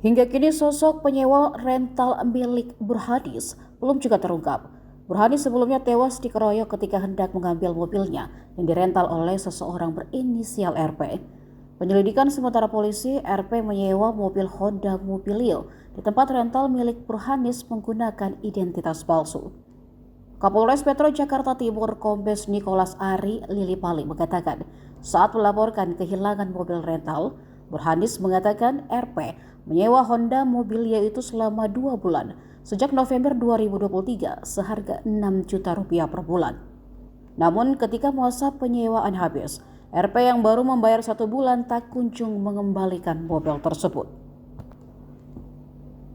Hingga kini sosok penyewa rental milik Burhanis belum juga terungkap. Burhanis sebelumnya tewas dikeroyok ketika hendak mengambil mobilnya yang dirental oleh seseorang berinisial RP. Penyelidikan sementara polisi, RP menyewa mobil Honda Mobilio di tempat rental milik Burhanis menggunakan identitas palsu. Kapolres Metro Jakarta Timur Kombes Nicholas Ari Lilipali mengatakan saat melaporkan kehilangan mobil rental, Burhanis mengatakan RP menyewa Honda Mobilio itu selama 2 bulan sejak November 2023 seharga 6 juta rupiah per bulan. Namun ketika masa penyewaan habis, RP yang baru membayar 1 bulan tak kunjung mengembalikan mobil tersebut.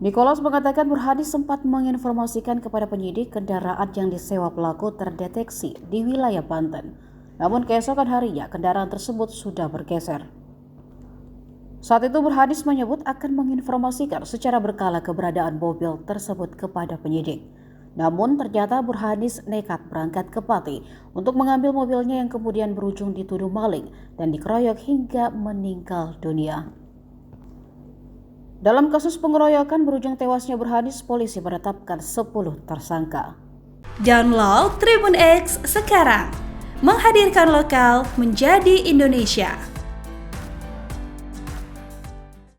Nicholas mengatakan Burhanis sempat menginformasikan kepada penyidik kendaraan yang disewa pelaku terdeteksi di wilayah Banten. Namun keesokan harinya kendaraan tersebut sudah bergeser. Saat itu Burhanis menyebut akan menginformasikan secara berkala keberadaan mobil tersebut kepada penyidik. Namun ternyata Burhanis nekat berangkat ke Pati untuk mengambil mobilnya yang kemudian berujung dituduh maling dan dikeroyok hingga meninggal dunia. Dalam kasus pengeroyokan berujung tewasnya Burhanis, polisi menetapkan 10 tersangka. Download Tribun X sekarang, menghadirkan lokal menjadi Indonesia.